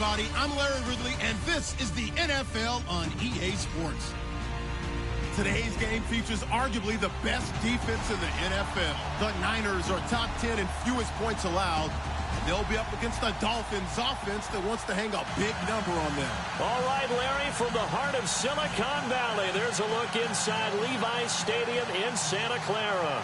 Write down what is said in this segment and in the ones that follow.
everybody. I'm Larry Ridley, and this is the NFL on EA Sports. Today's game features arguably the best defense in the NFL. The Niners are top 10 in fewest points allowed. They'll be up against the Dolphins offense that wants to hang a big number on them. All right, Larry, from the heart of Silicon Valley, there's a look inside Levi's Stadium in Santa Clara.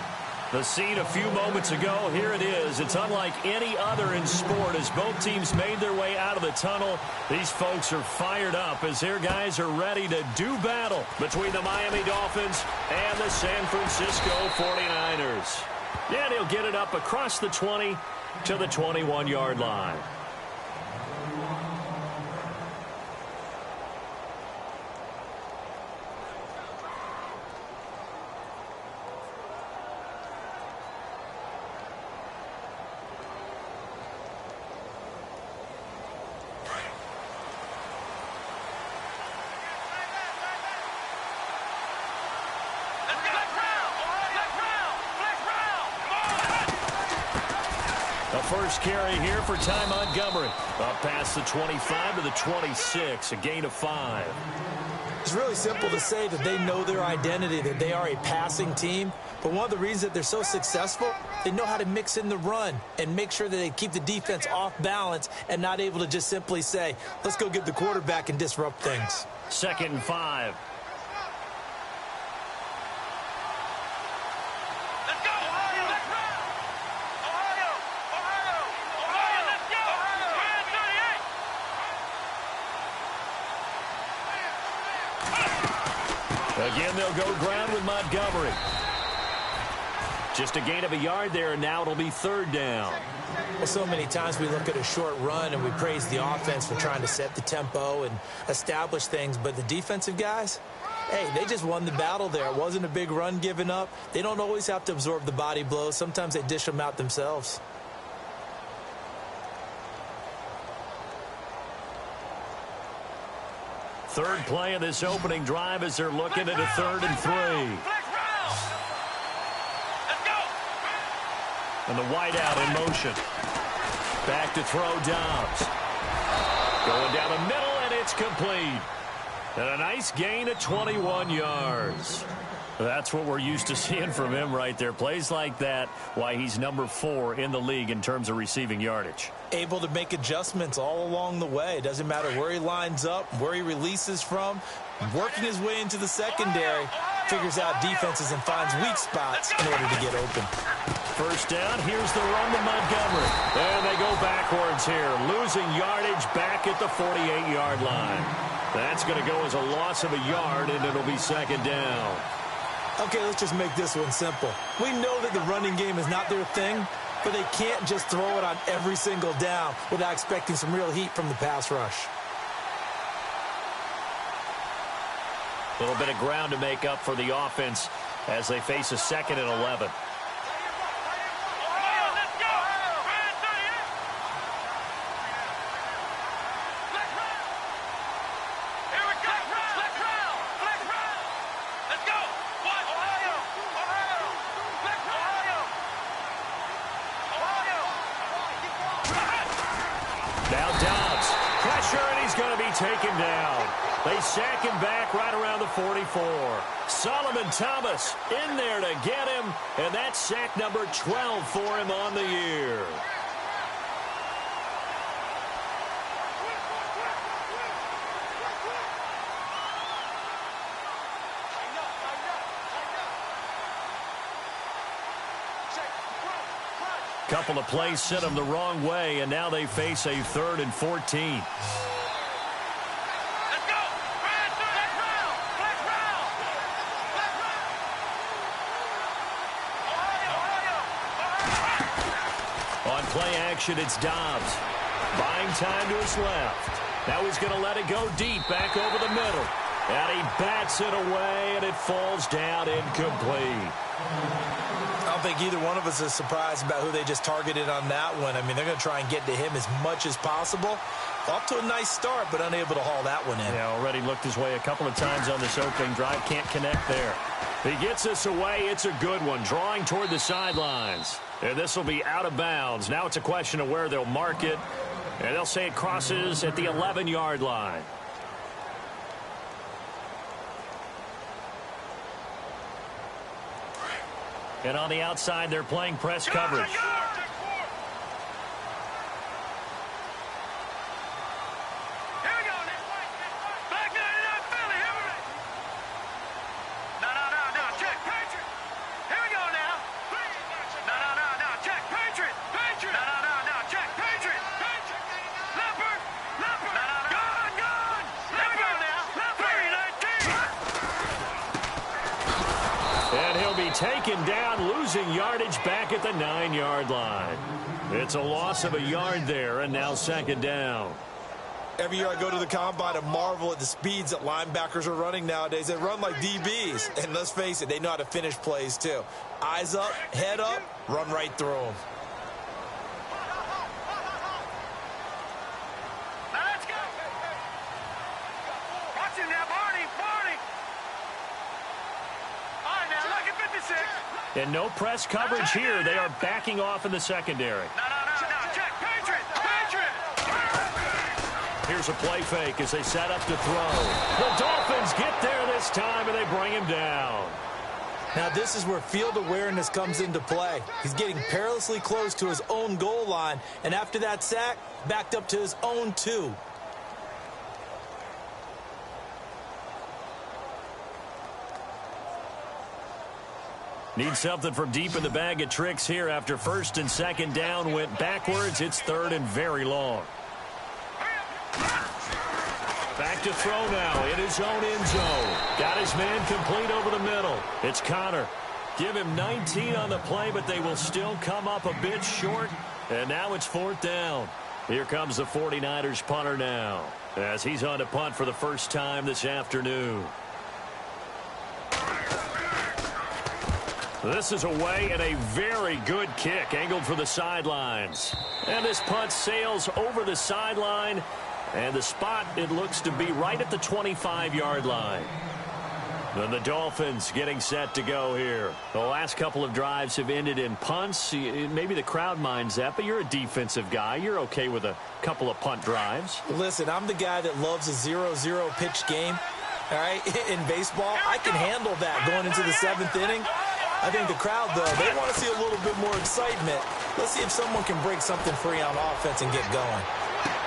The scene a few moments ago, here it is. It's unlike any other in sport as both teams made their way out of the tunnel. These folks are fired up as their guys are ready to do battle between the Miami Dolphins and the San Francisco 49ers. Yeah, he'll get it up across the 20 to the 21-yard line. First carry here for Ty Montgomery. Up past the 25 to the 26, a gain of 5. It's really simple to say that they know their identity, that they are a passing team. But one of the reasons that they're so successful, they know how to mix in the run and make sure that they keep the defense off balance and not able to just simply say, let's go get the quarterback and disrupt things. 2nd and 5. Again, they'll go ground with Montgomery. Just a gain of a yard there, and now it'll be 3rd down. Well, so many times we look at a short run and we praise the offense for trying to set the tempo and establish things, but the defensive guys, hey, they just won the battle there. It wasn't a big run given up. They don't always have to absorb the body blows. Sometimes they dish them out themselves. Third play of this opening drive as they're looking at a 3rd and 3. And the wideout in motion. Back to throw Dobbs. Going down the middle, and it's complete. And a nice gain of 21 yards. That's what we're used to seeing from him right there. Plays like that, why he's number 4 in the league in terms of receiving yardage. Able to make adjustments all along the way. Doesn't matter where he lines up, where he releases from. Working his way into the secondary. Figures out defenses and finds weak spots in order to get open. First down, here's the run to Montgomery. And they go backwards here. Losing yardage back at the 48-yard line. That's going to go as a loss of a yard, and it'll be 2nd down. Okay, let's just make this one simple. We know that the running game is not their thing, but they can't just throw it on every single down without expecting some real heat from the pass rush. A little bit of ground to make up for the offense as they face a 2nd and 11. Now Dobbs, pressure, and he's going to be taken down. They sack him back right around the 44. Solomon Thomas in there to get him, and that's sack number 12 for him on the year. Couple of plays sent them the wrong way, and now they face a 3rd and 14. On play action, it's Dobbs. Buying time to his left. Now he's going to let it go deep back over the middle. And he bats it away, and it falls down incomplete. I don't think either one of us is surprised about who they just targeted on that one. I mean, they're going to try and get to him as much as possible. Off to a nice start, but unable to haul that one in. Yeah, already looked his way a couple of times on this opening drive. Can't connect there. He gets this away. It's a good one. Drawing toward the sidelines. And this will be out of bounds. Now it's a question of where they'll mark it. And they'll say it crosses at the 11-yard line. And on the outside, they're playing press coverage. Taken down, losing yardage back at the 9-yard line. It's a loss of a yard there, and now second down. Every year I go to the combine and marvel at the speeds that linebackers are running nowadays. They run like DBs, and let's face it, they know how to finish plays too. Eyes up, head up, run right through them. And no press coverage here. They are backing off in the secondary. Check, Patriot. Here's a play fake as they set up to throw. The Dolphins get there this time, and they bring him down. Now, this is where field awareness comes into play. He's getting perilously close to his own goal line, and after that sack, backed up to his own 2. Need something from deep in the bag of tricks here after first and second down went backwards. It's third and very long. Back to throw now in his own end zone. Got his man complete over the middle. It's Connor. Give him 19 on the play, but they will still come up a bit short. And now it's fourth down. Here comes the 49ers punter now, as he's on to punt for the first time this afternoon. This is away and a very good kick angled for the sidelines. And this punt sails over the sideline. And the spot, it looks to be right at the 25-yard line. Then the Dolphins getting set to go here. The last couple of drives have ended in punts. Maybe the crowd minds that, but you're a defensive guy. You're okay with a couple of punt drives. Listen, I'm the guy that loves a 0-0 pitch game. All right, in baseball, I can handle that going into the 7th inning. I think the crowd, though, they want to see a little bit more excitement. Let's see if someone can break something free on offense and get going.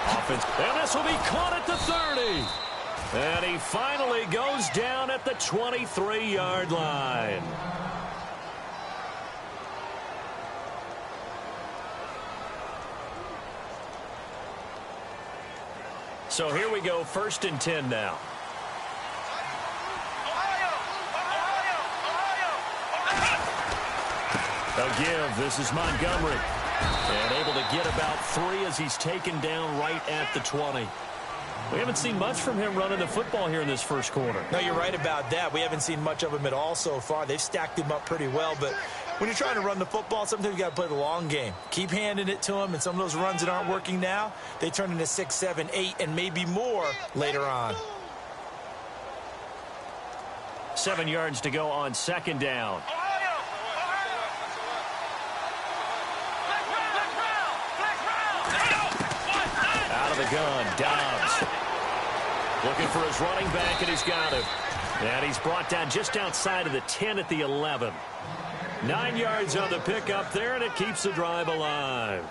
Offense, and this will be caught at the 30. And he finally goes down at the 23-yard line. So here we go, first and 10 now. They'll give. This is Montgomery. And able to get about 3 as he's taken down right at the 20. We haven't seen much from him running the football here in this first quarter. No, you're right about that. We haven't seen much of him at all so far. They've stacked him up pretty well. But when you're trying to run the football, sometimes you got to play the long game. Keep handing it to him, and some of those runs that aren't working now, they turn into 6, 7, 8, and maybe more later on. 7 yards to go on second down. Out of the gun, Dobbs. Looking for his running back, and he's got him. And he's brought down just outside of the 10 at the 11. 9 yards on the pickup there, and it keeps the drive alive.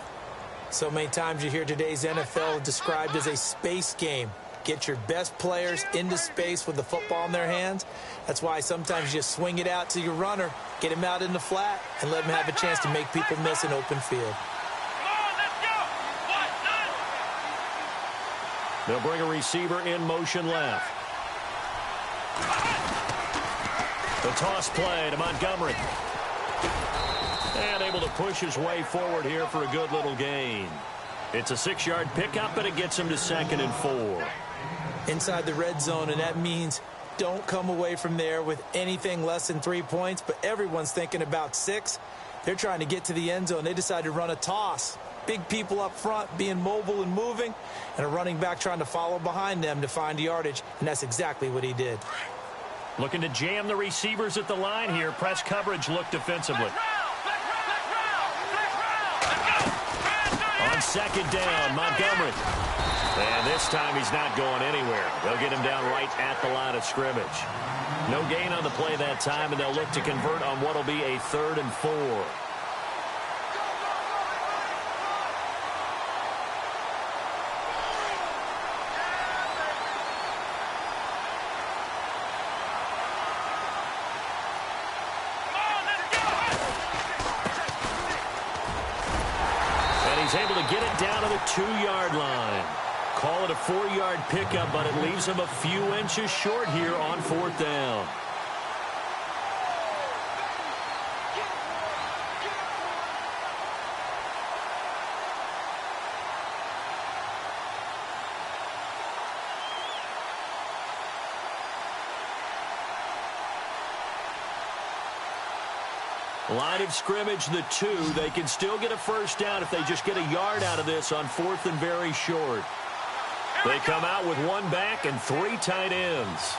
So many times you hear today's NFL described as a space game. Get your best players into space with the football in their hands. That's why sometimes you just swing it out to your runner, get him out in the flat, and let him have a chance to make people miss an open field. They'll bring a receiver in motion left. The toss play to Montgomery. And able to push his way forward here for a good little gain. It's a 6-yard pickup, but it gets him to 2nd and 4. Inside the red zone, and that means don't come away from there with anything less than 3 points, but everyone's thinking about 6. They're trying to get to the end zone. They decided to run a toss. Big people up front being mobile and moving, and a running back trying to follow behind them to find yardage, and that's exactly what he did. Looking to jam the receivers at the line here. Press coverage look defensively. On second down. Montgomery. And this time he's not going anywhere. They'll get him down right at the line of scrimmage. No gain on the play that time, and they'll look to convert on what will be a 3rd and 4. He's able to get it down to the 2-yard line. Call it a 4-yard pickup, but it leaves him a few inches short here on 4th down. Line of scrimmage, the 2. They can still get a first down if they just get a yard out of this on 4th and very short. They come out with 1 back and 3 tight ends.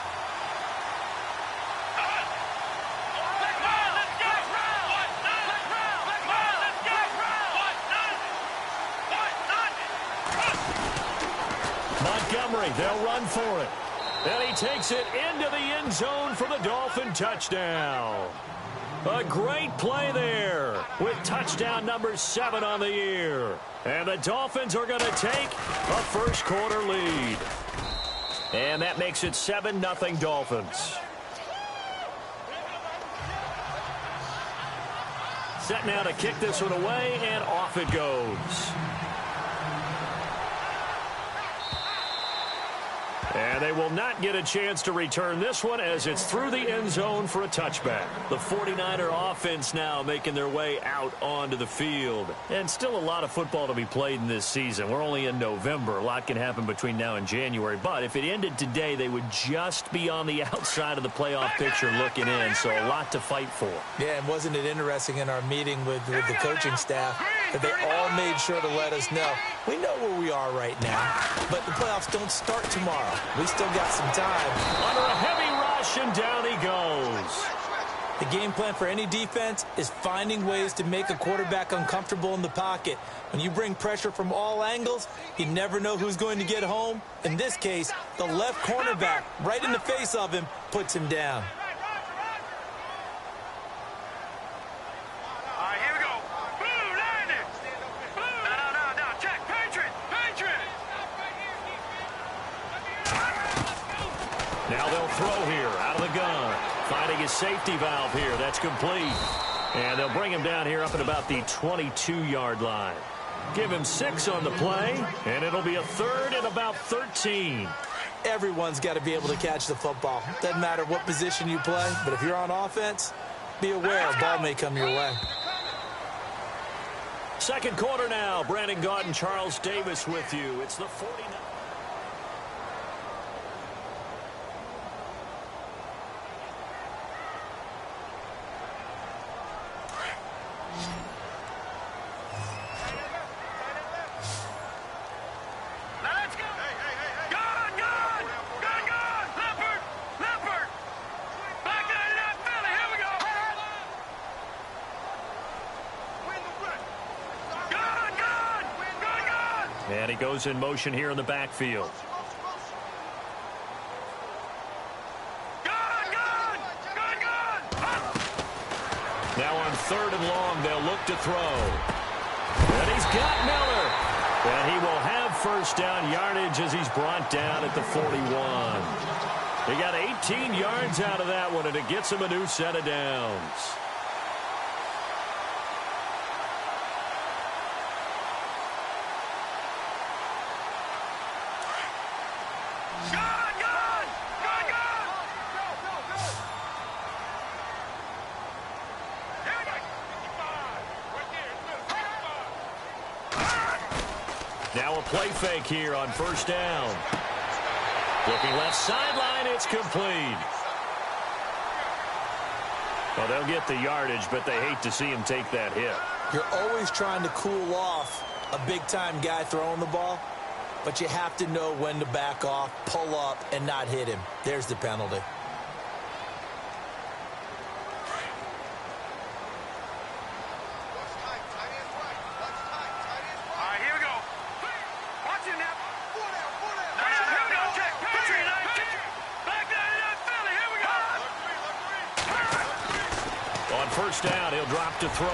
Montgomery, they'll run for it. And he takes it into the end zone for the Dolphin touchdown. A great play there with touchdown number 7 on the year. And the Dolphins are going to take a first-quarter lead. And that makes it 7-0 Dolphins. Set now to kick this one away, and off it goes. And they will not get a chance to return this one as it's through the end zone for a touchback. The 49er offense now making their way out onto the field. And still a lot of football to be played in this season. We're only in November. A lot can happen between now and January. But if it ended today, they would just be on the outside of the playoff picture looking in. So a lot to fight for. Yeah, and wasn't it interesting in our meeting with the coaching staff that they all made sure to let us know, we know where we are right now, but the playoffs don't start tomorrow. We still got some time. Under a heavy rush, and down he goes. The game plan for any defense is finding ways to make a quarterback uncomfortable in the pocket. When you bring pressure from all angles, you never know who's going to get home. In this case, the left cornerback, right in the face of him, puts him down. Now they'll throw here out of the gun. Finding his safety valve here. That's complete. And they'll bring him down here up at about the 22-yard line. Give him 6 on the play, and it'll be a 3rd and about 13. Everyone's got to be able to catch the football. Doesn't matter what position you play, but if you're on offense, be aware a ball may come your way. Second quarter now. Brandon Gaudin and Charles Davis with you. It's the 49. And he goes in motion here in the backfield. Now on 3rd and long, they'll look to throw. And he's got Miller. And he will have first down yardage as he's brought down at the 41. He got 18 yards out of that one, and it gets him a new set of downs. Now a play fake here on first down. Looking left sideline, it's complete. Well, they'll get the yardage, but they hate to see him take that hit. You're always trying to cool off a big-time guy throwing the ball, but you have to know when to back off, pull up, and not hit him. There's the penalty. Here we go. first down. He'll drop to throw.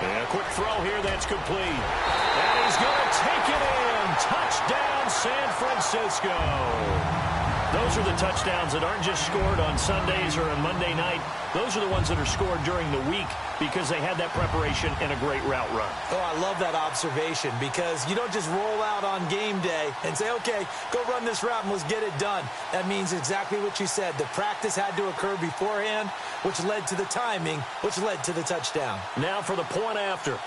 And a quick throw here that's complete. And he's going to take it in. Touchdown, San Francisco. Those are the touchdowns that aren't just scored on Sundays or on Monday night. Those are the ones that are scored during the week because they had that preparation and a great route run. Oh, I love that observation because you don't just roll out on game day and say, okay, go run this route and let's get it done. That means exactly what you said. The practice had to occur beforehand, which led to the timing, which led to the touchdown. Now for the point after.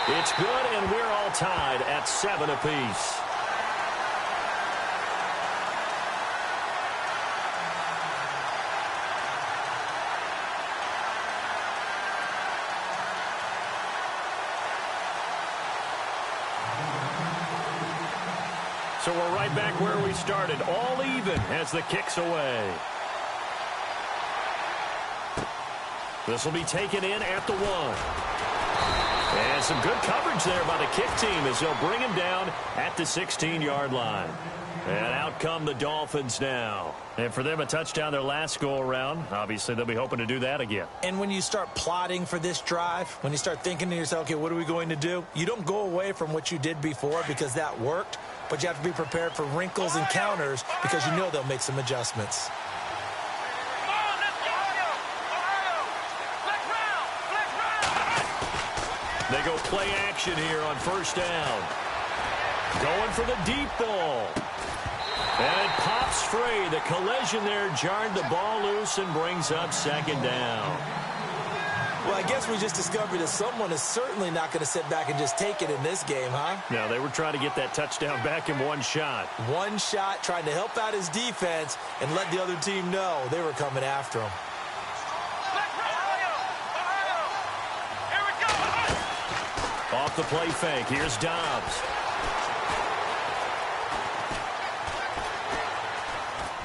It's good, and we're all tied at 7 apiece. So we're right back where we started, all even as the kick's away. This will be taken in at the 1. And some good coverage there by the kick team as they'll bring him down at the 16-yard line. And out come the Dolphins now. And for them, a touchdown their last go-around. Obviously, they'll be hoping to do that again. And when you start plotting for this drive, when you start thinking to yourself, okay, what are we going to do? You don't go away from what you did before because that worked, but you have to be prepared for wrinkles and counters because you know they'll make some adjustments. They go play action here on first down. Going for the deep ball. And it pops free. The collision there jarred the ball loose and brings up second down. Well, I guess we just discovered that someone is certainly not going to sit back and just take it in this game, huh? No, they were trying to get that touchdown back in one shot. One shot, trying to help out his defense and let the other team know they were coming after him. Off the play fake. Here's Dobbs.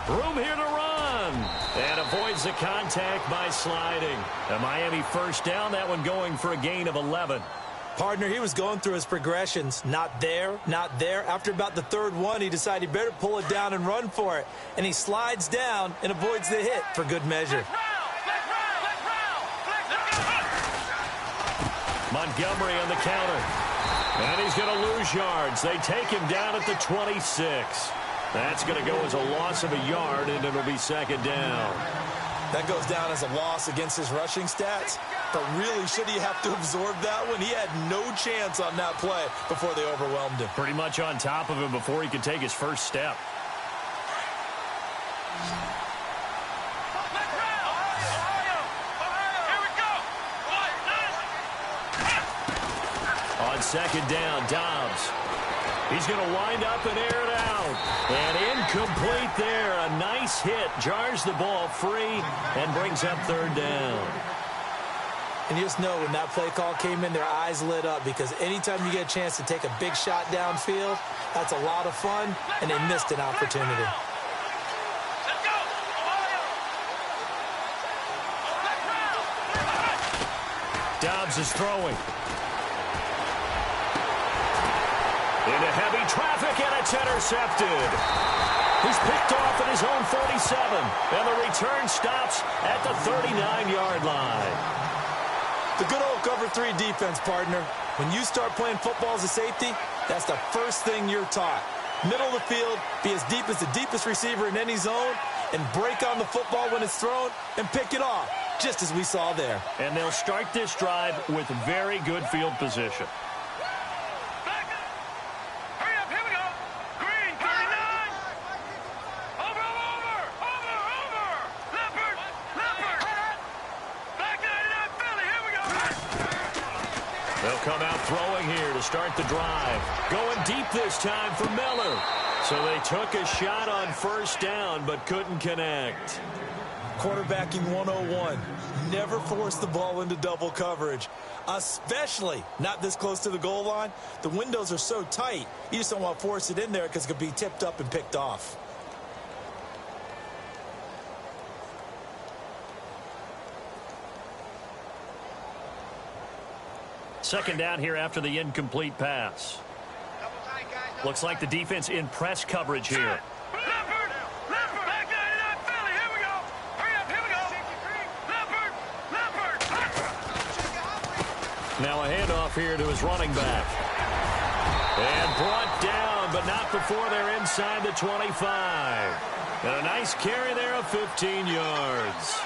Room here to run. And avoids the contact by sliding. A Miami first down. That one going for a gain of 11. Partner, he was going through his progressions. Not there, not there. After about the third one, he decided he better pull it down and run for it. And he slides down and avoids the hit for good measure. Montgomery on the counter. And he's going to lose yards. They take him down at the 26. That's going to go as a loss of a yard, and it'll be second down. That goes down as a loss against his rushing stats. But really, should he have to absorb that one? He had no chance on that play before they overwhelmed him. Pretty much on top of him before he could take his first step. Second down, Dobbs. He's going to wind up and air it out. And incomplete there. A nice hit. Jars the ball free and brings up third down. And you just know when that play call came in, their eyes lit up because anytime you get a chance to take a big shot downfield, that's a lot of fun, and they missed an opportunity. Dobbs is throwing. Into heavy traffic, and it's intercepted. He's picked off at his own 47, and the return stops at the 39-yard line. The good old cover 3 defense, partner. When you start playing football as a safety, that's the first thing you're taught. Middle of the field, be as deep as the deepest receiver in any zone, and break on the football when it's thrown and pick it off, just as we saw there. And they'll start this drive with very good field position. They'll come out throwing here to start the drive. Going deep this time for Miller. So they took a shot on first down but couldn't connect. Quarterbacking 101. Never force the ball into double coverage, especially not this close to the goal line. The windows are so tight, you just don't want to force it in there because it could be tipped up and picked off. Second down here after the incomplete pass. Double tight, guys. Looks like the defense in press coverage here. Now a handoff here to his running back. And brought down, but not before they're inside the 25. And a nice carry there of 15 yards.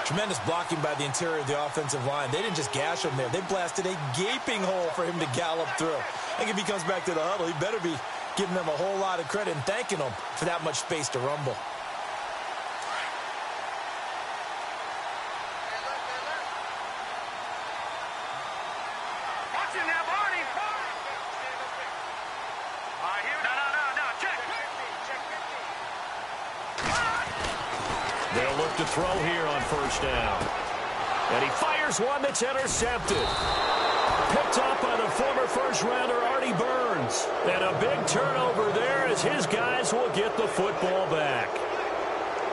Tremendous blocking by the interior of the offensive line. They didn't just gash him there. They blasted a gaping hole for him to gallop through. I think if he comes back to the huddle, he better be giving them a whole lot of credit and thanking them for that much space to rumble. They'll look to throw here on first down. And he fires one that's intercepted. Picked up by the former first-rounder Artie Burns. And a big turnover there as his guys will get the football back.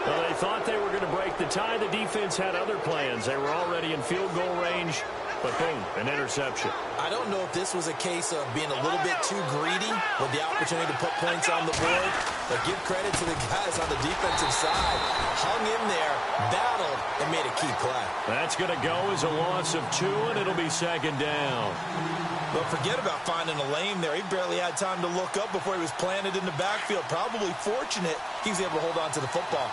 Well, they thought they were going to break the tie. The defense had other plans. They were already in field goal range. But boom, an interception. I don't know if this was a case of being a little bit too greedy with the opportunity to put points on the board, but give credit to the guys on the defensive side. Hung in there, battled, and made a key play. That's going to go as a loss of 2, and it'll be second down. But forget about finding a lane there. He barely had time to look up before he was planted in the backfield. Probably fortunate he was able to hold on to the football.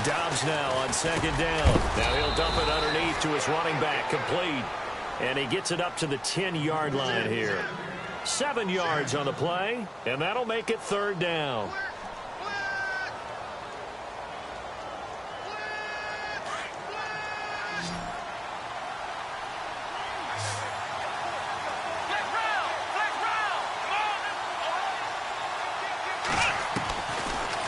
Dobbs now on second down. Now he'll dump it underneath to his running back, complete. And he gets it up to the 10-yard line here. 7 yards on the play, and that'll make it third down.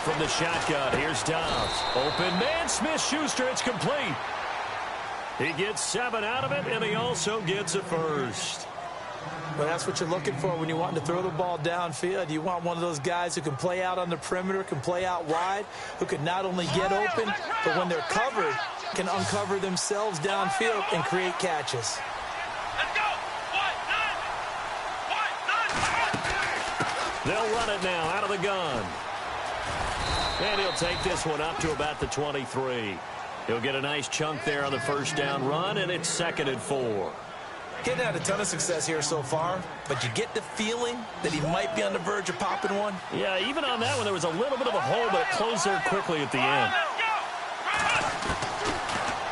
From the shotgun, here's Dobbs. Open man, Smith-Schuster, it's complete. He gets 7 out of it, and he also gets a first. Well, that's what you're looking for when you want to throw the ball downfield. You want one of those guys who can play out on the perimeter, can play out wide, who can not only get open, but when they're covered, can uncover themselves downfield and create catches. They'll run it now out of the gun. And he'll take this one up to about the 23. He'll get a nice chunk there on the first down run, and it's 2nd and 4. Getting had a ton of success here so far, but you get the feeling that he might be on the verge of popping one. Yeah, even on that one, there was a little bit of a hole, but it closed there quickly at the end.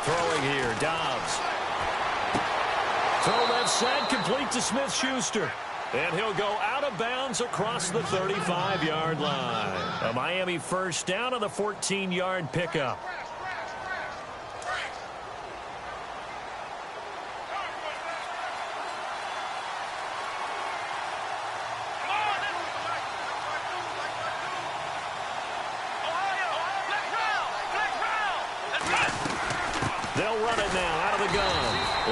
Throwing here, Dobbs. Throw left side, complete to Smith-Schuster. And he'll go out of bounds across the 35-yard line. A Miami first down on the 14-yard pickup. They'll run it now out of the gun.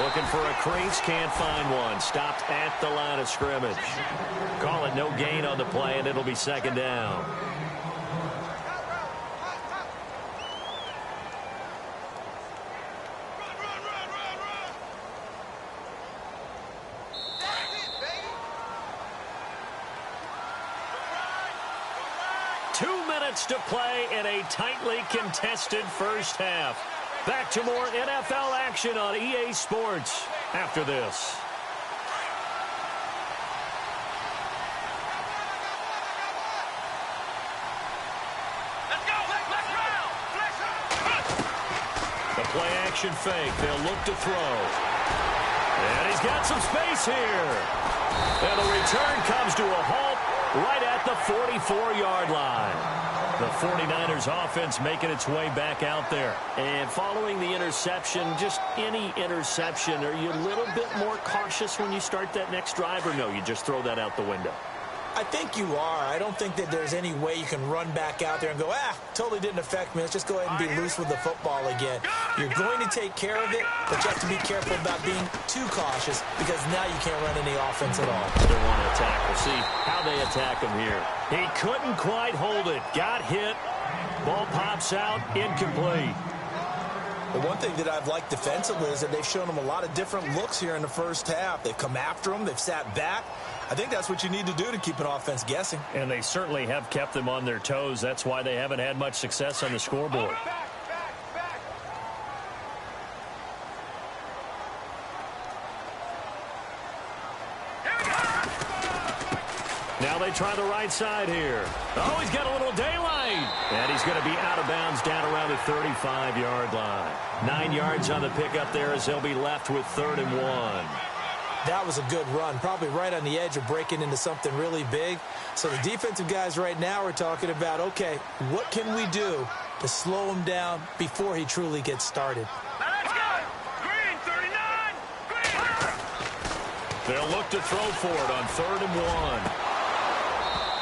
Looking for a crease, can't find one. Stopped at the line of scrimmage. Call it no gain on the play, and it'll be second down. To play in a tightly contested first half. Back to more NFL action on EA Sports after this. The play action fake. They'll look to throw. And he's got some space here. And the return comes to a halt right at the 44-yard line. The 49ers offense making its way back out there. And following the interception, just any interception, are you a little bit more cautious when you start that next drive, or no, you just throw that out the window? I think you are. I don't think that there's any way you can run back out there and go, totally didn't affect me. Let's just go ahead and be loose with the football again. You're going to take care of it, but you have to be careful about being too cautious because now you can't run any offense at all. They want to attack. We'll see how they attack him here. He couldn't quite hold it. Got hit. Ball pops out. Incomplete. The one thing that I've liked defensively is that they've shown him a lot of different looks here in the first half. They've come after him. They've sat back. I think that's what you need to do to keep an offense guessing. And they certainly have kept them on their toes. That's why they haven't had much success on the scoreboard. Now they try the right side here. Oh, he's got a little daylight. And he's going to be out of bounds down around the 35-yard line. 9 yards on the pickup there as they'll be left with 3rd and 1. That was a good run, probably right on the edge of breaking into something really big. So the defensive guys right now are talking about, okay, what can we do to slow him down before he truly gets started? Let's go! Green, 39! Green! They'll look to throw for it on 3rd and 1.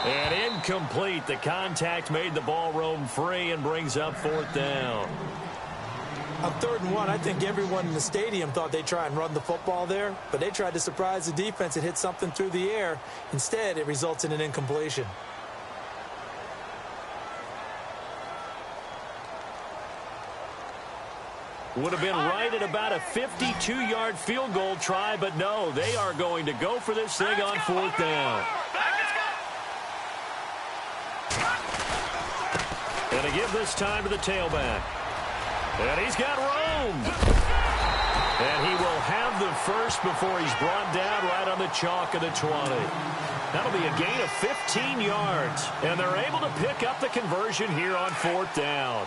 And incomplete. The contact made the ball roam free and brings up 4th down. On 3rd and 1, I think everyone in the stadium thought they'd try and run the football there, but they tried to surprise the defense and hit something through the air. Instead, it results in an incompletion. Would have been right at about a 52-yard field goal try, but no, they are going to go for this thing on 4th down. And to give this time to the tailback. And he's got room. And he will have the first before he's brought down right on the chalk of the 20. That'll be a gain of 15 yards. And they're able to pick up the conversion here on 4th down.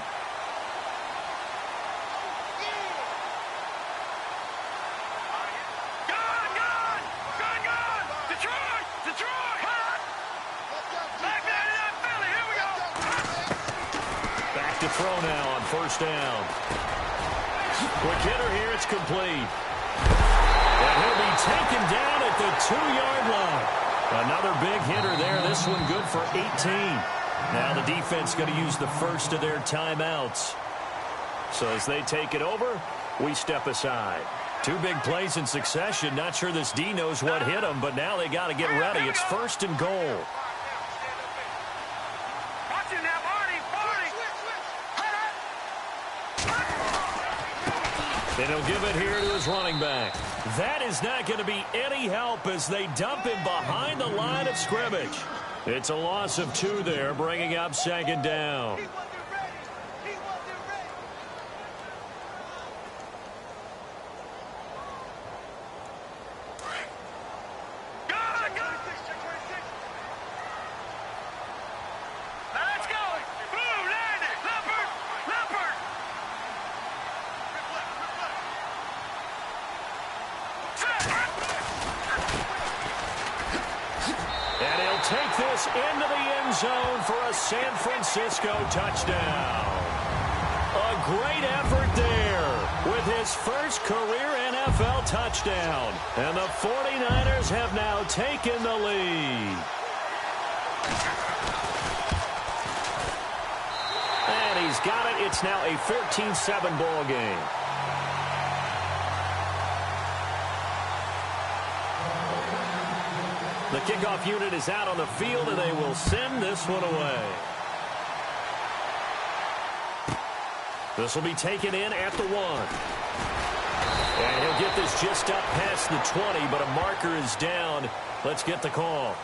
To throw now on 1st down. Quick hitter here, it's complete. And he'll be taken down at the 2-yard line. Another big hitter there, this one good for 18. Now the defense going to use the first of their timeouts. So as they take it over, we step aside. 2 big plays in succession. Not sure this D knows what hit him, but now they got to get ready. It's 1st and goal. And he'll give it here to his running back. That is not going to be any help as they dump him behind the line of scrimmage. It's a loss of 2 there, bringing up 2nd down. Take this into the end zone for a San Francisco touchdown. A great effort there with his first career NFL touchdown. And the 49ers have now taken the lead. And he's got it. It's now a 14-7 ball game. The kickoff unit is out on the field, and they will send this one away. This will be taken in at the 1. And he'll get this just up past the 20, but a marker is down. Let's get the call.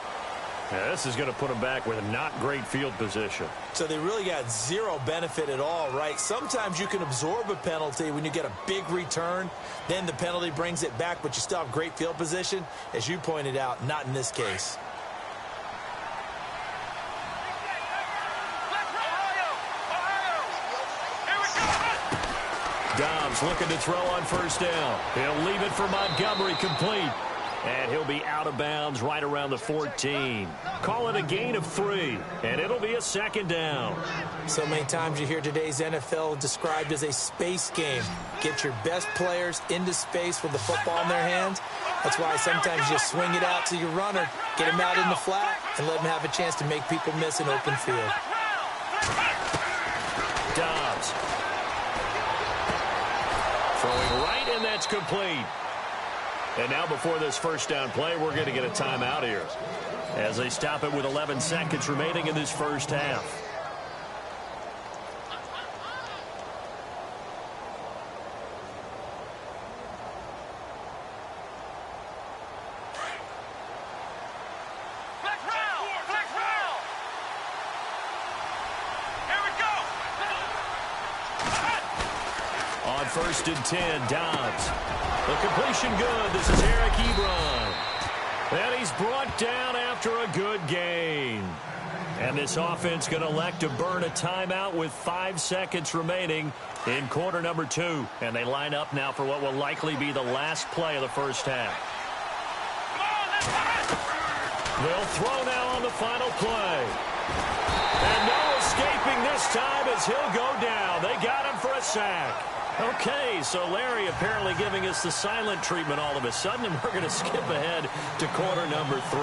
Yeah, this is going to put them back with a not great field position. So they really got zero benefit at all, right? Sometimes you can absorb a penalty when you get a big return. Then the penalty brings it back, but you still have great field position. As you pointed out, not in this case. Dobbs looking to throw on 1st down. He'll leave it for Montgomery, complete. And he'll be out of bounds right around the 14. Call it a gain of 3, and it'll be a 2nd down. So many times you hear today's NFL described as a space game. Get your best players into space with the football in their hands. That's why sometimes you just swing it out to your runner, get him out in the flat, and let him have a chance to make people miss an open field. Dobbs. Throwing right, and that's complete. And now before this 1st down play, we're going to get a timeout here. as they stop it with 11 seconds remaining in this first half. On 1st and 10, Dobbs. The completion good. This is Eric Ebron. And he's brought down after a good gain. And this offense going to elect to burn a timeout with 5 seconds remaining in quarter number 2. And they line up now for what will likely be the last play of the first half. They'll throw now on the final play. And no escaping this time as he'll go down. They got him for a sack. Okay, so Larry apparently giving us the silent treatment all of a sudden, and we're going to skip ahead to quarter number 3.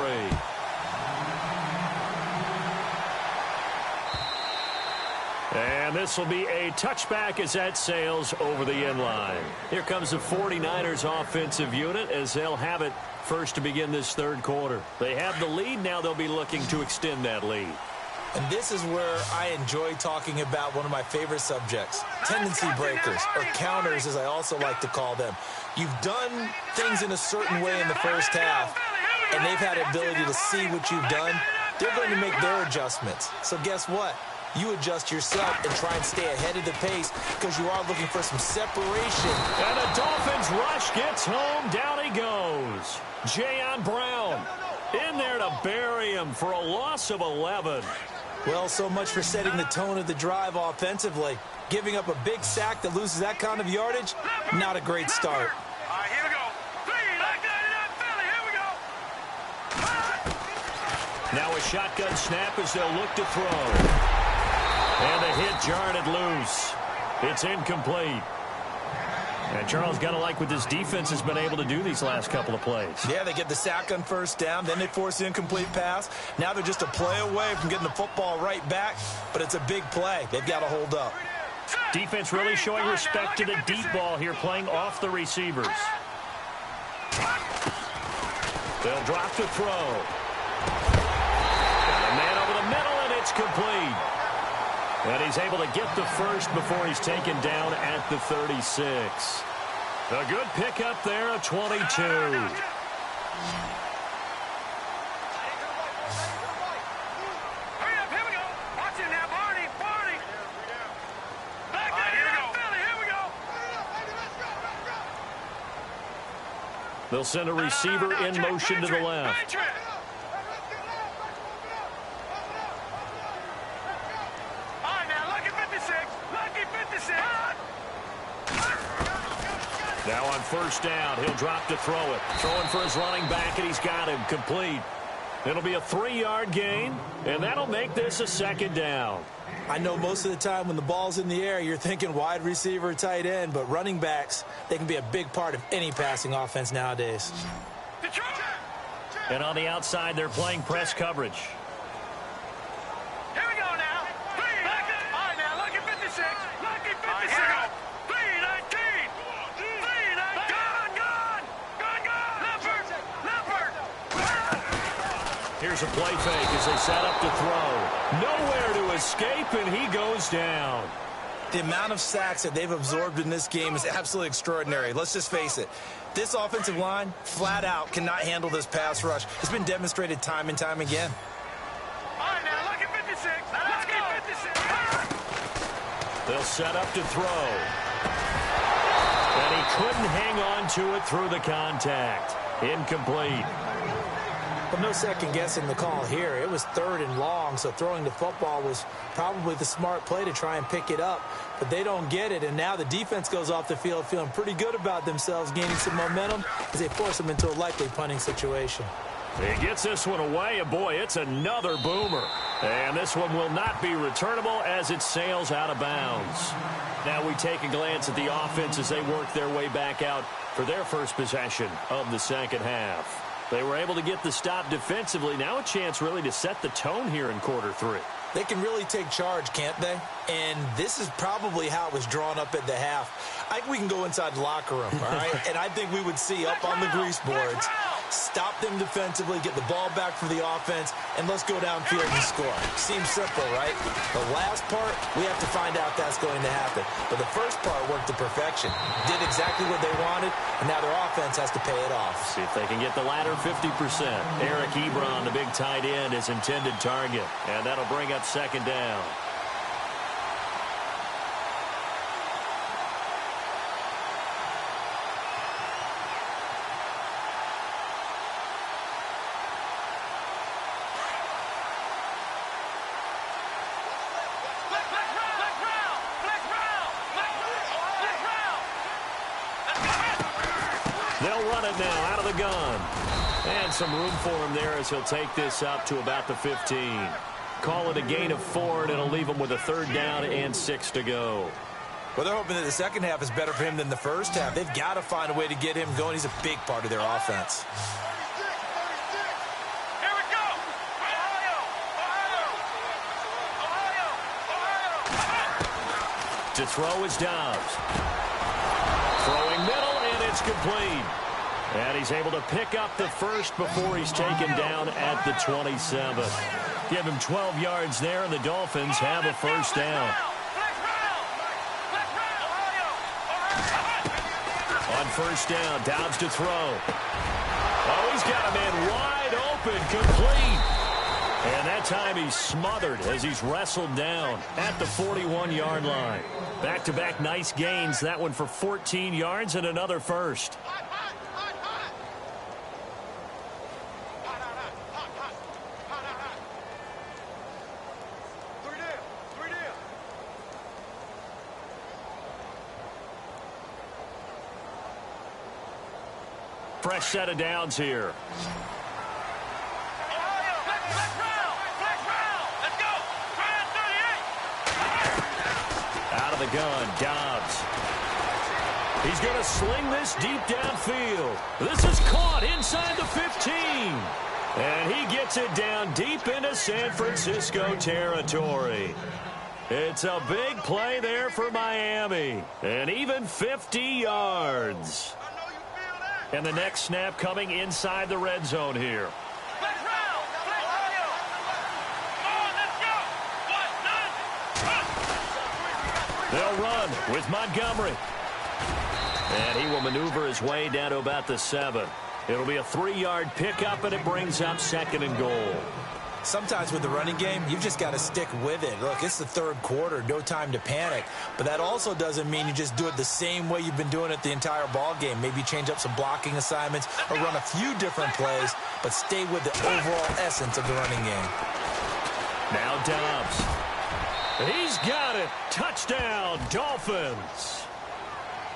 And this will be a touchback as that sails over the end line. Here comes the 49ers offensive unit as they'll have it first to begin this third quarter. They have the lead. Now they'll be looking to extend that lead. And this is where I enjoy talking about one of my favorite subjects, tendency breakers, or counters as I also like to call them. You've done things in a certain way in the first half, and they've had the ability to see what you've done. They're going to make their adjustments. So guess what? You adjust yourself and try and stay ahead of the pace because you are looking for some separation. And the Dolphins rush gets home. Down he goes. Jayon Brown in there to bury him for a loss of 11. Well, so much for setting the tone of the drive offensively. Giving up a big sack that loses that kind of yardage, not a great start. All right, here we go. Philly. Now a shotgun snap as they'll look to throw. And the hit jarred it loose. It's incomplete. And Charles, got to like what this defense has been able to do these last couple of plays. Yeah, they get the sack on first down, then they force the incomplete pass. Now they're just a play away from getting the football right back, but it's a big play. They've got to hold up. Defense really showing respect to the deep ball here, playing off the receivers. They'll drop to throw. And a man over the middle, and it's complete. And he's able to get the first before he's taken down at the 36. A good pickup there of 22. Hurry up, here we go. Watch it now, Barney. Back there, here we go. Philly, here we go. They'll send a receiver in motion to the left. Now on first down, he'll drop to throw it. Throwing for his running back, and he's got him complete. It'll be a 3-yard gain, and that'll make this a second down. I know most of the time when the ball's in the air, you're thinking wide receiver, tight end, but running backs, they can be a big part of any passing offense nowadays. And on the outside, they're playing press coverage. Here we go now. All right, now, lucky 56. Lucky 56. 3-19. 3-19. Gone. Leopard. Here's a play fake as they set up to throw. Nowhere to escape, and he goes down. The amount of sacks that they've absorbed in this game is absolutely extraordinary. Let's just face it. This offensive line, flat out, cannot handle this pass rush. It's been demonstrated time and time again. All right, now, lucky 56. Lucky 56. They'll set up to throw. And he couldn't hang on to it through the contact. Incomplete. Well, no second guessing the call here. It was 3rd and long, so throwing the football was probably the smart play to try and pick it up. But they don't get it, and now the defense goes off the field feeling pretty good about themselves, gaining some momentum as they force them into a likely punting situation. He gets this one away, and boy, it's another boomer. And this one will not be returnable as it sails out of bounds. Now we take a glance at the offense as they work their way back out for their first possession of the second half. They were able to get the stop defensively. Now a chance really to set the tone here in quarter 3. They can really take charge, can't they? And this is probably how it was drawn up at the half. I think we can go inside the locker room, all right? And I think we would see up on the grease boards Stop them defensively, get the ball back for the offense, and let's go downfield and score. Seems simple, right? The last part, we have to find out that's going to happen. But the first part worked to perfection. Did exactly what they wanted, and now their offense has to pay it off. See if they can get the latter 50%. Eric Ebron, the big tight end, is intended target. And that'll bring up second down. They'll run it now out of the gun. And some room for him there as he'll take this up to about the 15. Call it a gain of 4, and it'll leave him with a third down and 6 to go. Well, they're hoping that the second half is better for him than the first half. They've got to find a way to get him going. He's a big part of their offense. Here we go. Ohio. To throw is Dobbs. Throwing middle, and it's complete. And he's able to pick up the first before he's taken down at the 27. Give him 12 yards there, and the Dolphins have a first down. On first down, Dobbs to throw. Oh, he's got a man wide open, complete. And that time he's smothered as he's wrestled down at the 41-yard line. Back-to-back nice gains, that one for 14 yards and another first. Fresh set of downs here. Out of the gun, Dobbs. He's going to sling this deep downfield. This is caught inside the 15. And he gets it down deep into San Francisco territory. It's a big play there for Miami. And even 50 yards. And the next snap coming inside the red zone here. They'll run with Montgomery. And he will maneuver his way down to about the 7. It'll be a 3-yard pickup, and it brings up second and goal. Sometimes with the running game, you've just got to stick with it. Look, it's the third quarter, no time to panic. But that also doesn't mean you just do it the same way you've been doing it the entire ball game. Maybe change up some blocking assignments or run a few different plays, but stay with the overall essence of the running game. Now Dobbs. He's got it. Touchdown, Dolphins.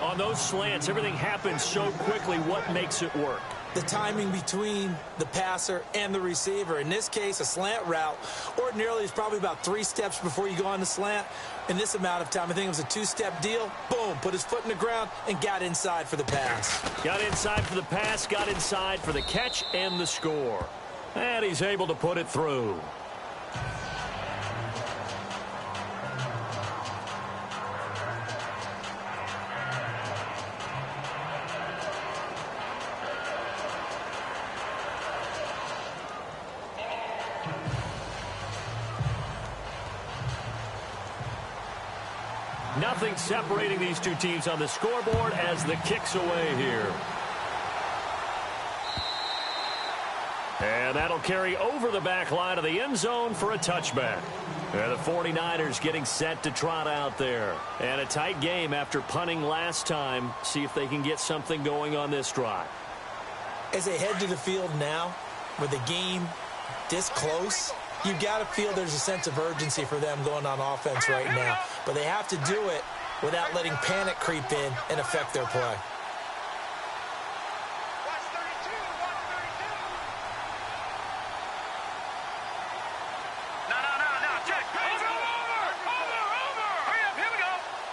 On those slants, everything happens so quickly. What makes it work? The timing between the passer and the receiver. In this case, a slant route ordinarily is probably about 3 steps before you go on the slant. In this amount of time, I think it was a 2-step deal. Boom, put his foot in the ground and got inside for the pass. Got inside for the pass, got inside for the catch and the score. And he's able to put it through. Nothing separating these two teams on the scoreboard as the kick's away here. And that'll carry over the back line of the end zone for a touchback. And the 49ers getting set to trot out there. And a tight game after punting last time. See if they can get something going on this drive. As they head to the field now, with the game this close, you've got to feel there's a sense of urgency for them going on offense right now. But they have to do it without letting panic creep in and affect their play. No, check. Over. Hurry up, here we go.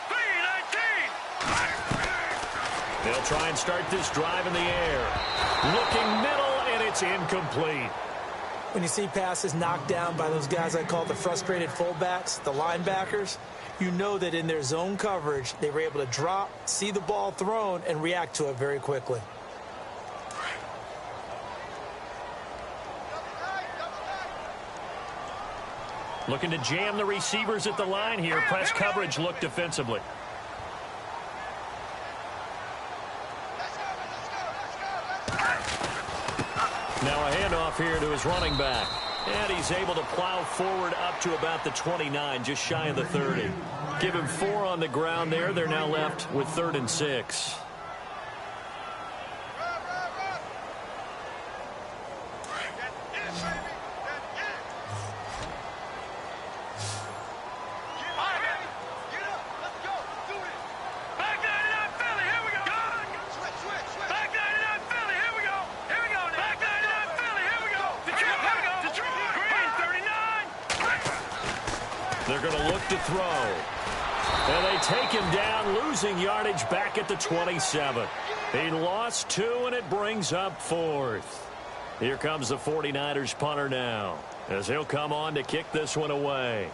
3:19. They'll try and start this drive in the air. Looking middle, and it's incomplete. When you see passes knocked down by those guys I call the frustrated fullbacks, the linebackers, you know that in their zone coverage, they were able to drop, see the ball thrown, and react to it very quickly. Looking to jam the receivers at the line here. Press coverage look defensively. Now a handoff here to his running back. And he's able to plow forward up to about the 29, just shy of the 30. Give him 4 on the ground there. They're now left with 3rd and 6. They're going to look to throw. And they take him down, losing yardage back at the 27. He lost 2, and it brings up 4th. Here comes the 49ers punter now, as he'll come on to kick this one away.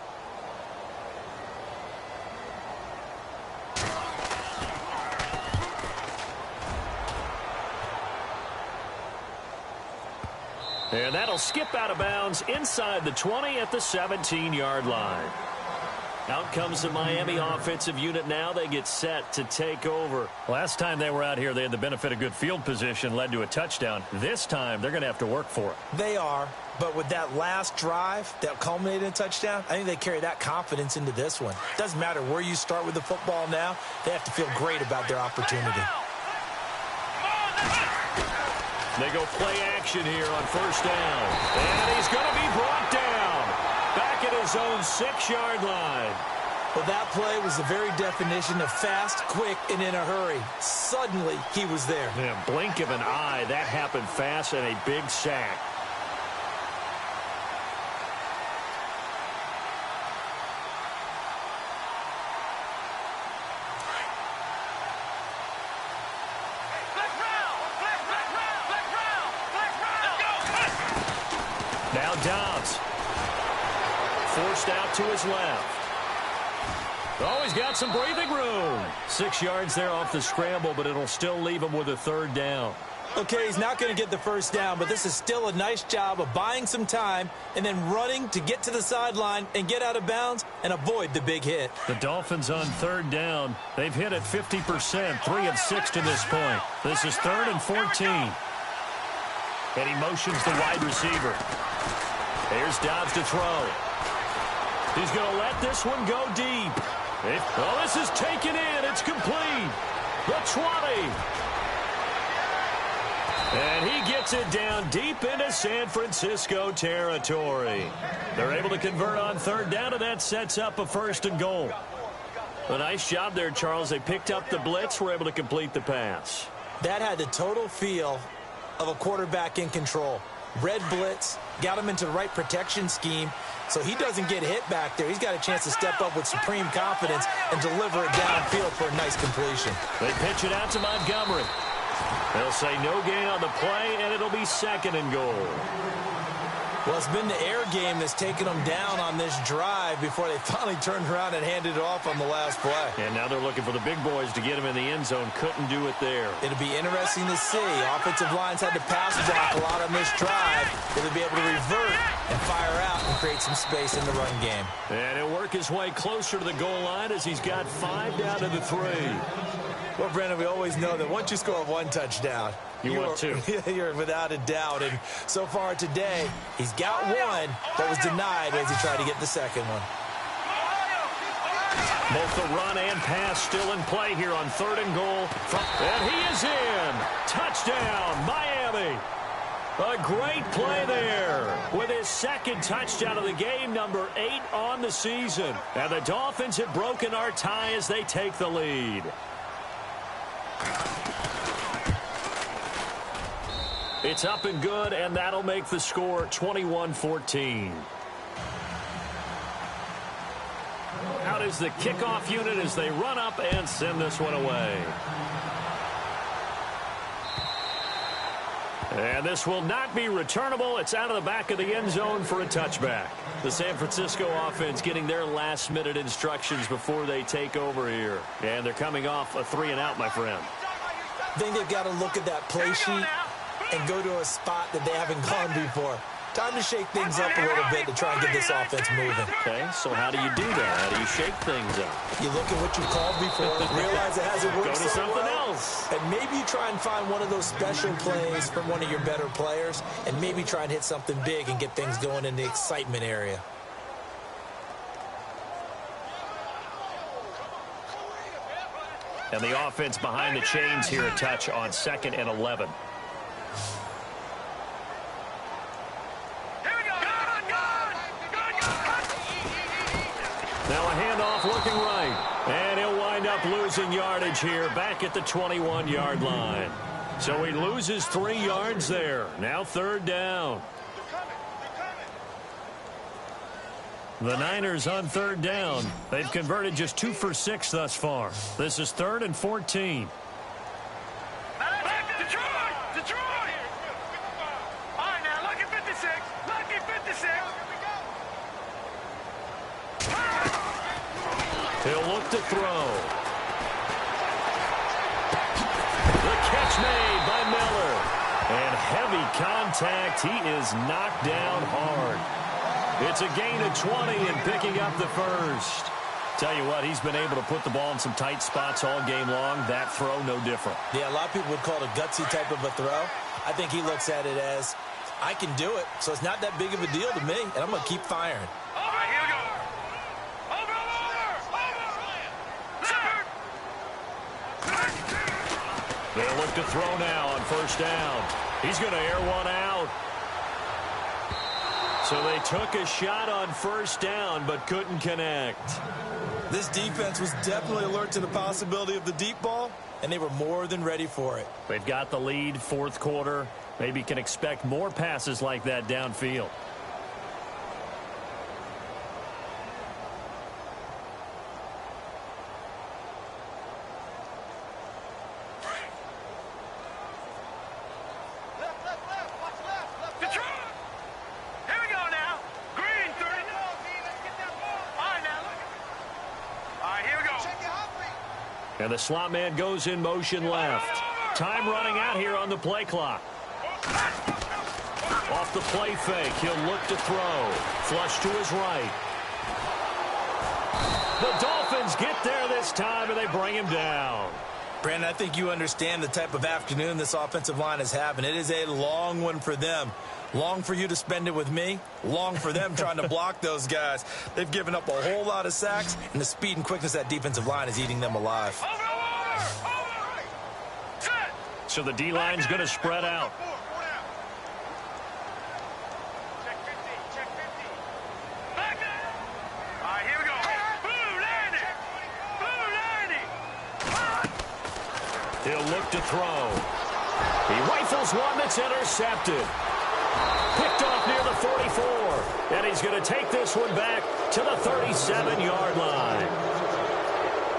And that'll skip out of bounds inside the 20 at the 17-yard line. Out comes the Miami offensive unit now. They get set to take over. Last time they were out here, they had the benefit of good field position, led to a touchdown. This time, they're going to have to work for it. They are, but with that last drive that culminated in a touchdown, I think they carry that confidence into this one. Doesn't matter where you start with the football now. They have to feel great about their opportunity. They go play action here on 1st down. And he's going to be brought down. Back at his own 6-yard line. Well, that play was the very definition of fast, quick, and in a hurry. Suddenly, he was there. Yeah, blink of an eye. That happened fast and a big sack. Now Dobbs. Forced out to his left. Oh, he's got some breathing room. 6 yards there off the scramble, but it'll still leave him with a 3rd down. Okay, he's not going to get the 1st down, but this is still a nice job of buying some time and then running to get to the sideline and get out of bounds and avoid the big hit. The Dolphins on 3rd down. They've hit it 50%, 3 of 6 to this point. This is 3rd and 14. And he motions the wide receiver. Here's Dobbs to throw. He's going to let this one go deep. Oh, this is taken in. It's complete. The 20. And he gets it down deep into San Francisco territory. They're able to convert on 3rd down, and that sets up a 1st and goal. A nice job there, Charles. They picked up the blitz, were able to complete the pass. That had the total feel of a quarterback in control. Red blitz, got him into the right protection scheme, so he doesn't get hit back there. He's got a chance to step up with supreme confidence and deliver it downfield for a nice completion. They pitch it out to Montgomery. They'll say no gain on the play, and it'll be 2nd and goal. Well, it's been the air game that's taken them down on this drive before they finally turned around and handed it off on the last play. And now they're looking for the big boys to get him in the end zone. Couldn't do it there. It'll be interesting to see. Offensive lines had to pass block a lot on this drive. Will they be able to revert and fire out and create some space in the run game? And he'll work his way closer to the goal line as he's got 5 down to the 3. Well, Brandon, we always know that once you score 1 touchdown, you're without a doubt. And so far today, he's got 1 that was denied as he tried to get the 2nd one. Both the run and pass still in play here on 3rd and goal. And he is in. Touchdown, Miami. A great play there with his 2nd touchdown of the game, number 8 on the season. And the Dolphins have broken our tie as they take the lead. It's up and good, and that'll make the score 21-14. Out is the kickoff unit as they run up and send this one away. And this will not be returnable. It's out of the back of the end zone for a touchback. The San Francisco offense getting their last-minute instructions before they take over here. And they're coming off a 3-and-out, my friend. I think they've got to look at that play sheet and go to a spot that they haven't gone before. Time to shake things up a little bit to try and get this offense moving. Okay, so how do you do that? How do you shake things up? You look at what you've called before, realize it hasn't worked Go to so something well, else. and maybe you try and find one of those special plays from one of your better players, and maybe try and hit something big and get things going in the excitement area. And the offense behind the chains here a touch on 2nd and 11. Now a handoff looking right. And he'll wind up losing yardage here back at the 21-yard line. So he loses 3 yards there. Now 3rd down. The Niners on 3rd down. They've converted just 2 for 6 thus far. This is 3rd and 14. Detroit! All right, now, look at 56. Look at 56. He'll look to throw. The catch made by Miller. And heavy contact. He is knocked down hard. It's a gain of 20 and picking up the first. Tell you what, he's been able to put the ball in some tight spots all game long. That throw, no different. Yeah, a lot of people would call it a gutsy type of a throw. I think he looks at it as, I can do it, so it's not that big of a deal to me, and I'm going to keep firing. All right, here we go. They'll look to throw now on 1st down. He's going to air one out. So they took a shot on 1st down, but couldn't connect. This defense was definitely alert to the possibility of the deep ball, and they were more than ready for it. They've got the lead, 4th quarter. Maybe can expect more passes like that downfield. And the slot man goes in motion left. Time running out here on the play clock. Off the play fake, he'll look to throw. Flush to his right. The Dolphins get there this time, and they bring him down. Brandon, I think you understand the type of afternoon this offensive line is having. It is a long one for them. Long for you to spend it with me. Long for them trying to block those guys. They've given up a whole lot of sacks, and the speed and quickness of that defensive line is eating them alive. So the D-line's going to spread out. He'll look to throw. He rifles one that's intercepted. Picked off near the 44. And he's going to take this one back to the 37-yard line.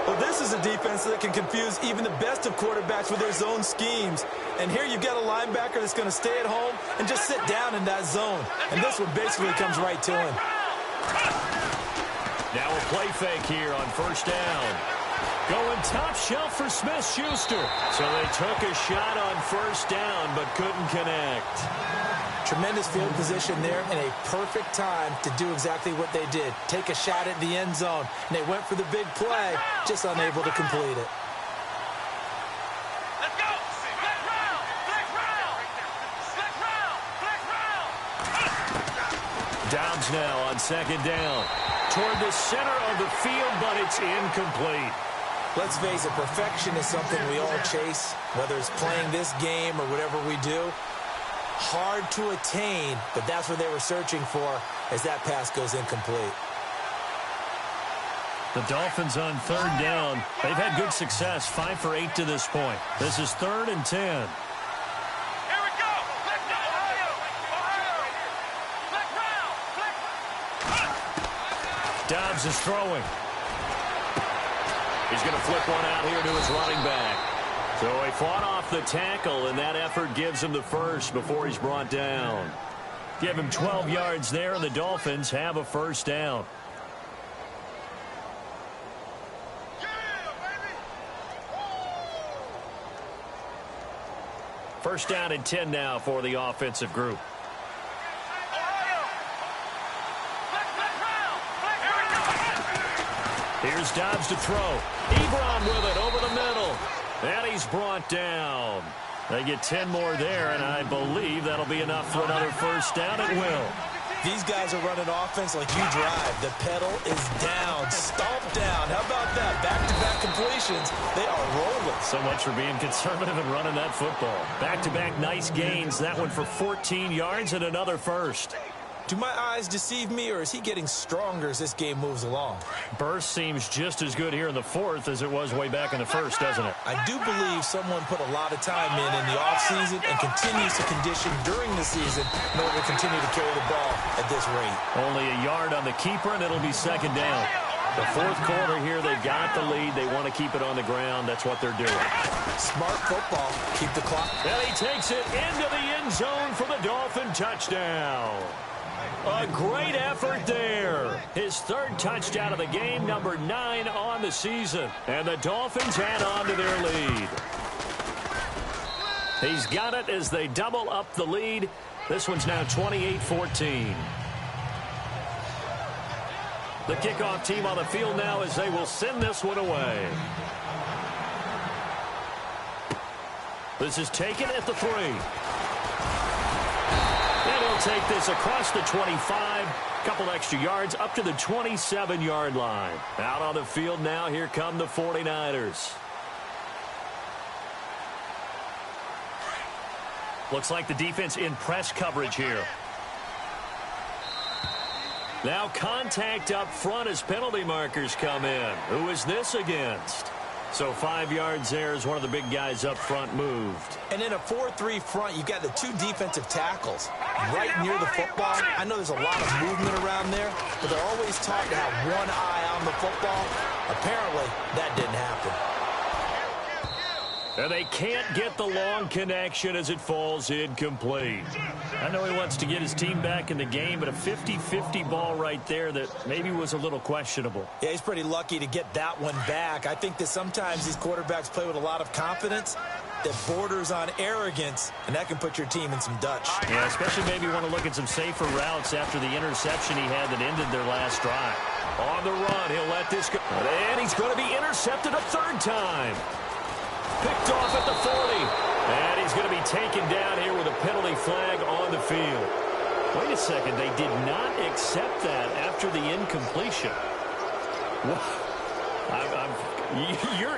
Well, this is a defense that can confuse even the best of quarterbacks with their zone schemes. And here you've got a linebacker that's going to stay at home and just sit down in that zone. And this one basically comes right to him. Now a play fake here on 1st down. Going top shelf for Smith-Schuster. So they took a shot on 1st down but couldn't connect. Tremendous field position there and a perfect time to do exactly what they did. Take a shot at the end zone. And they went for the big play, just unable to complete it. Let's go! Flex round! Flex round! Flex round! Flex round! Downs now on 2nd down. Toward the center of the field, but it's incomplete. Let's face it, perfection is something we all chase, whether it's playing this game or whatever we do. Hard to attain, but that's what they were searching for as that pass goes incomplete. The Dolphins on 3rd down. They've had good success, 5 for 8 to this point. This is 3rd and 10. Here we go! Let's go, Ohio! Ohio! Flex round! Flex! Dobbs is throwing. He's going to flip one out here to his running back. So he fought off the tackle, and that effort gives him the first before he's brought down. Give him 12 yards there, and the Dolphins have a 1st down. First down and 10 now for the offensive group. Ohio! Here's Dobbs to throw. Ebron with it over the middle. And he's brought down. They get 10 more there, and I believe that'll be enough for another first down. It will. These guys are running offense like you drive. The pedal is down, stomped down. How about that? Back-to-back completions. They are rolling. So much for being conservative and running that football. Back-to-back nice gains. That one for 14 yards and another first. Do my eyes deceive me, or is he getting stronger as this game moves along? Burst seems just as good here in the fourth as it was way back in the first, doesn't it? I do believe someone put a lot of time in the offseason and continues to condition during the season in order to continue to carry the ball at this rate. Only a yard on the keeper, and it'll be second down. The fourth quarter here, they've got the lead. They want to keep it on the ground. That's what they're doing. Smart football. Keep the clock. And he takes it into the end zone for the Dolphin touchdown. A great effort there. His third touchdown of the game, number 9 on the season. And the Dolphins add on to their lead. He's got it as they double up the lead. This one's now 28-14. The kickoff team on the field now as they will send this one away. This is taken at the 3. And he'll take this across the 25. Couple extra yards up to the 27-yard line. Out on the field now. Here come the 49ers. Looks like the defense in press coverage here. Now contact up front as penalty markers come in. Who is this against? So 5 yards there as one of the big guys up front moved. And in a 4-3 front, you've got the 2 defensive tackles right near the football. I know there's a lot of movement around there, but they're always taught to have one eye on the football. Apparently, that didn't happen. And they can't get the long connection as it falls incomplete. I know he wants to get his team back in the game, but a 50-50 ball right there that maybe was a little questionable. Yeah, he's pretty lucky to get that one back. I think that sometimes these quarterbacks play with a lot of confidence that borders on arrogance, and that can put your team in some Dutch. Yeah, especially maybe want to look at some safer routes after the interception he had that ended their last drive. On the run, he'll let this go. And he's going to be intercepted a third time. Picked off at the 40. And he's going to be taken down here with a penalty flag on the field. Wait a second. They did not accept that after the incompletion.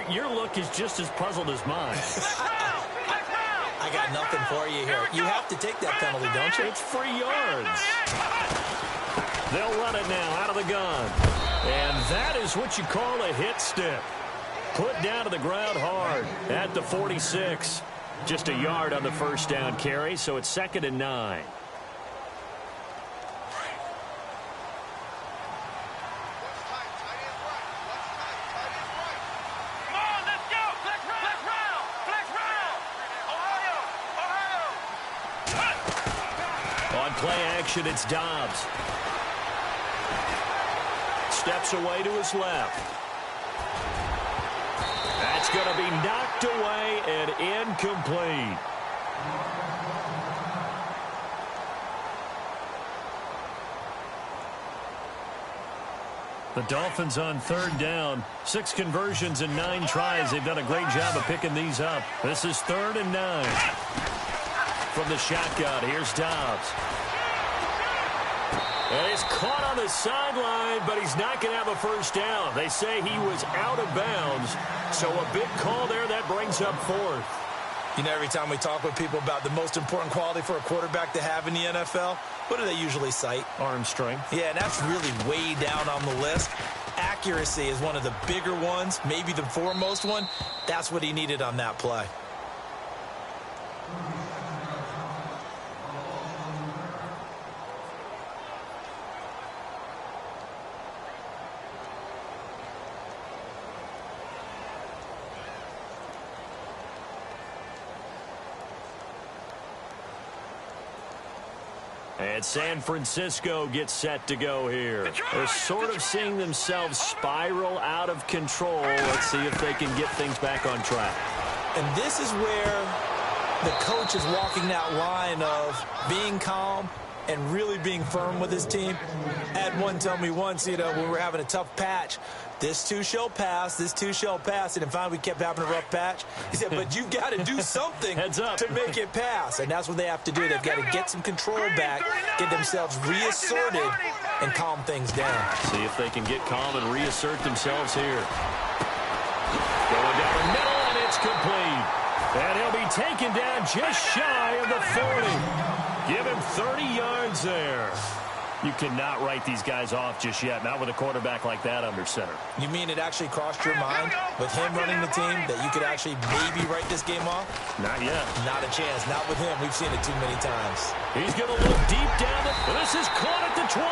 Your look is just as puzzled as mine. I got nothing for you here. You have to take that penalty, don't you? It's 3 yards. They'll run it now out of the gun. And that is what you call a hit stick. Put down to the ground hard at the 46. Just a yard on the first down carry, so it's 2nd and 9. Come on, let's go. Flex round. Flex round. Ohio. On play action, it's Dobbs. Steps away to his left. That's going to be knocked away and incomplete. The Dolphins on 3rd down. 6 conversions and 9 tries. They've done a great job of picking these up. This is 3rd and 9. From the shotgun, here's Dobbs. And he's caught on the sideline, but he's not going to have a first down. They say he was out of bounds, so a big call there that brings up 4th. You know, every time we talk with people about the most important quality for a quarterback to have in the NFL, what do they usually cite? Arm strength. Yeah, and that's really way down on the list. Accuracy is one of the bigger ones, maybe the foremost one. That's what he needed on that play. And San Francisco gets set to go here. They're sort of seeing themselves spiral out of control. Let's see if they can get things back on track. And this is where the coach is walking that line of being calm and really being firm with his team. I had one tell me once, when we were having a tough patch, this too shall pass, this too shall pass. And finally we kept having a rough patch. He said, but you've got to do something to make it pass. And that's what they have to do. They've got to get some control back, get themselves reasserted, and calm things down. See if they can get calm and reassert themselves here. Going down the middle, and it's complete. And he'll be taken down just shy of the 40. Give him 30 yards there. You cannot write these guys off just yet, not with a quarterback like that under center. You mean it actually crossed your mind with him running the team that you could actually maybe write this game off? Not yet. Not a chance. Not with him. We've seen it too many times. He's going to look deep down. This is caught at the 20.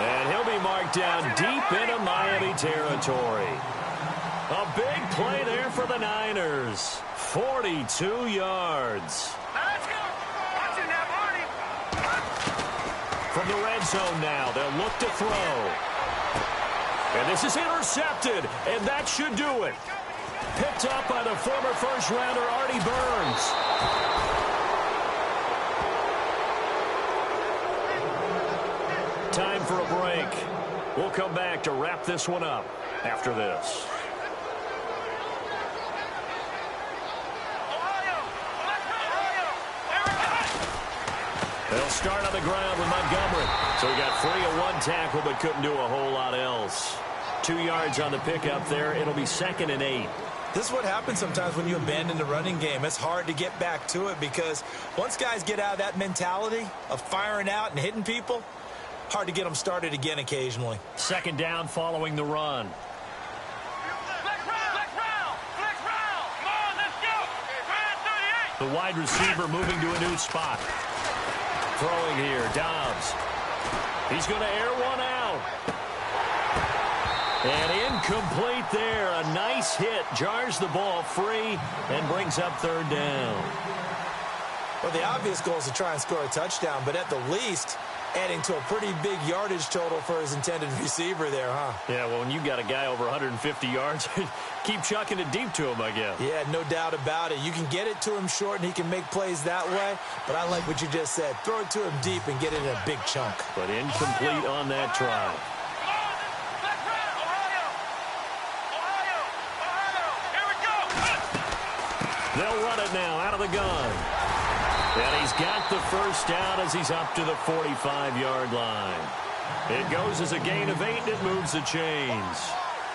And he'll be marked down deep into Miami territory. A big play there for the Niners. 42 yards. Let's go. Watch it now, Marty. From the red zone now, they'll look to throw. And this is intercepted, and that should do it. Picked up by the former first-rounder Artie Burns. Time for a break. We'll come back to wrap this one up after this. They'll start on the ground with Montgomery. So he got free of one tackle but couldn't do a whole lot else. 2 yards on the pickup there. It'll be 2nd and 8. This is what happens sometimes when you abandon the running game. It's hard to get back to it because once guys get out of that mentality of firing out and hitting people, hard to get them started again occasionally. 2nd down following the run. Come on, let's go. The wide receiver moving to a new spot. Throwing here, Dobbs. He's going to air one out. And incomplete there. A nice hit. Jars the ball free and brings up 3rd down. Well, the obvious goal is to try and score a touchdown, but at the least, adding to a pretty big yardage total for his intended receiver there, huh? Yeah, well, when you got a guy over 150 yards, keep chucking it deep to him, I guess. Yeah, no doubt about it. You can get it to him short, and he can make plays that way, but I like what you just said. Throw it to him deep and get it in a big chunk. But incomplete on that try. They'll run it now out of the gun. And he's got the first down as he's up to the 45-yard line. It goes as a gain of 8, and it moves the chains.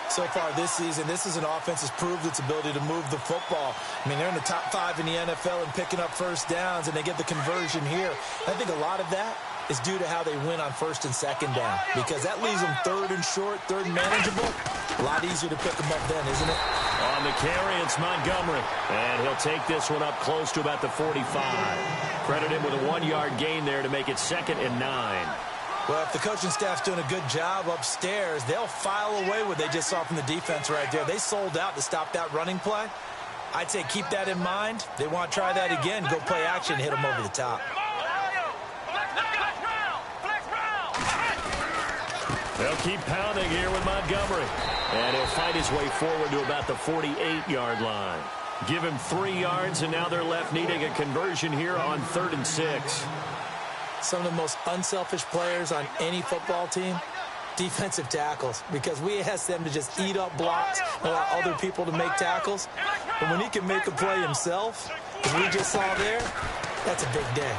So far this season, this is an offense that's proved its ability to move the football. I mean, they're in the top 5 in the NFL and picking up first downs, and they get the conversion here. I think a lot of that is due to how they win on 1st and 2nd down, because that leaves them 3rd and short, 3rd and manageable. A lot easier to pick them up then, isn't it? On the carry, it's Montgomery. And he'll take this one up close to about the 45. Credit him with a 1-yard gain there to make it 2nd and 9. Well, if the coaching staff's doing a good job upstairs, they'll file away what they just saw from the defense right there. They sold out to stop that running play. I'd say keep that in mind. They want to try that again, go play action, hit them over the top. They'll keep pounding here with Montgomery. And he'll fight his way forward to about the 48-yard line. Give him 3 yards, and now they're left needing a conversion here on 3rd and 6. Some of the most unselfish players on any football team, defensive tackles, because we ask them to just eat up blocks and allow other people to make tackles. But when he can make a play himself, as we just saw there, that's a big day.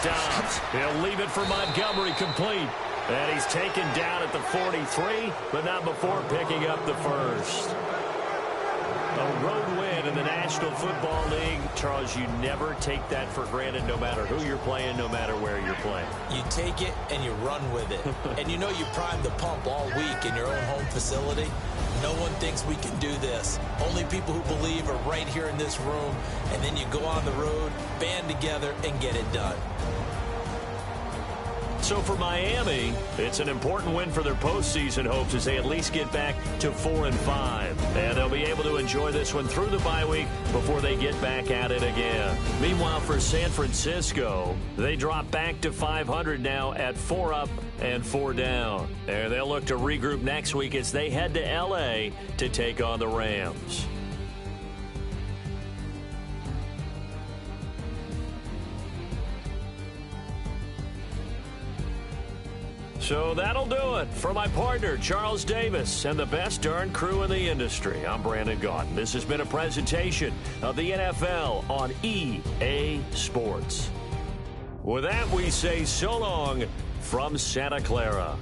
Dobbs, he'll leave it for Montgomery complete. And he's taken down at the 43, but not before picking up the first. A road win in the National Football League. Charles, you never take that for granted no matter who you're playing, no matter where you're playing. You take it and you run with it. And you know you primed the pump all week in your own home facility. No one thinks we can do this. Only people who believe are right here in this room. And then you go on the road, band together, and get it done. So for Miami, it's an important win for their postseason hopes as they at least get back to 4-5. And they'll be able to enjoy this one through the bye week before they get back at it again. Meanwhile, for San Francisco, they drop back to 500 now at 4 up and 4 down. And they'll look to regroup next week as they head to L.A. to take on the Rams. So that'll do it. For my partner, Charles Davis, and the best darn crew in the industry, I'm Brandon Gaudin. This has been a presentation of the NFL on EA Sports. With that, we say so long from Santa Clara.